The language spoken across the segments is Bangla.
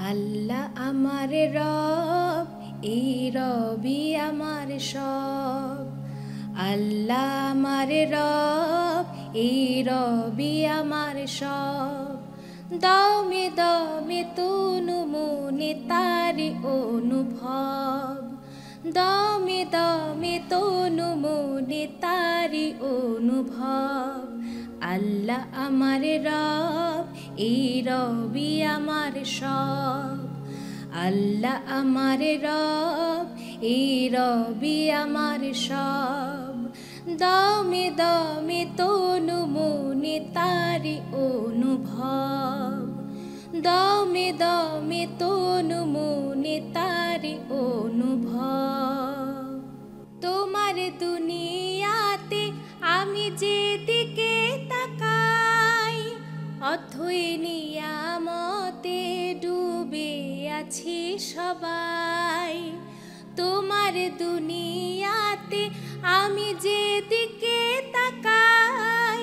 আল্লাহ আমার রব, এই রবি আমার সব। আল্লাহ আমার রব, এই রবি আমার সব। দমে দমে তনু মনে তারি অনুভব, দমে দমে তনু মনে তারি অনুভব। আল্লাহ আমার রব, এই রবি আমার সব। আল্লাহ আমার রব, এই রবি আমার সব। দমে দমে তনু মনে তারি অনুভব, দমে দমে তনু মনে তারি অনুভব। তোমার দুনিয়াতে আমি যেদিকে তাকাই, অথই নিয়ামতে ডুবে আছি সবাই। তোমার দুনিয়াতে আমি যেদিকে তাকাই,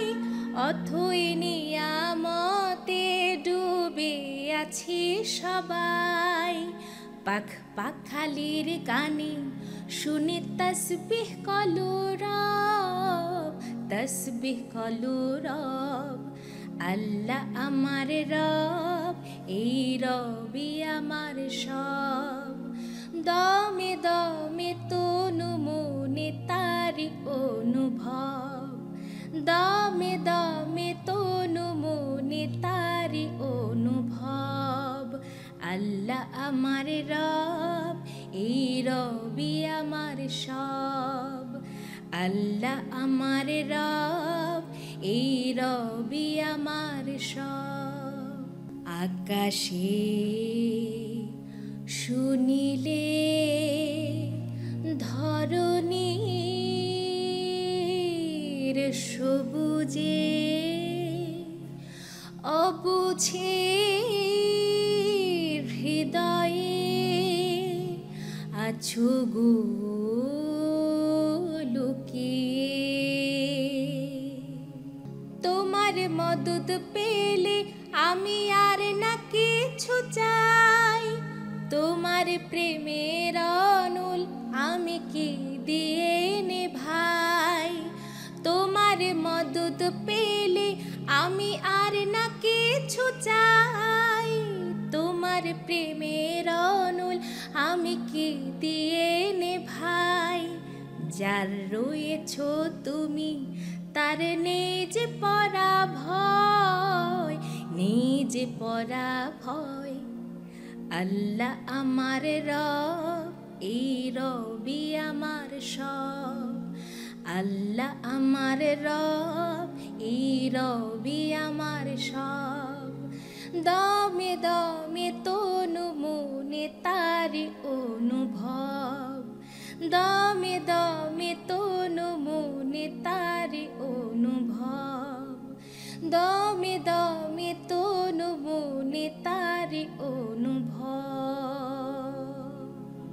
অথই নিয়ামতে ডুবে আছি সবাই। পাখ পাখালির গানে শুনে তসবিহ কলো রব, তসবিহ কলো রব। আল্লাহ আমার রব, এই রবি আমার সব। দমে দমে তনু মনে তারি অনুভব, দমে দমে তনু মনে তারি অনুভব। আল্লাহ আমার রব, এই রবি আমার সব। আল্লাহ আমার রব, এই রবি আমার সব। আকাশে শুনিলে ধরণীর সবুজে, অবুঝে হৃদয়ে আছো গো লুকিয়ে। তোমার মদদ পেলে আমি আর না কিছু চাই, তোমার প্রেমের অনুল আমি কি দিয়ে নে ভাই। তোমার মদদ পেলে আমি আর না কিছু চাই, তোমার প্রেমের অনুল আমি কি দিয়ে নে ভাই। যার রয়েছো তুমি তার নেই যে পরাভয়, নেই যে পরাভয়। আল্লাহ আমার রব, এই রবি আমার সব। আল্লাহ আমার রব, এই রবি আমার সব। দমে দমে তনু মনে তারি অনুভব, দমে দমে তনু মনে তারি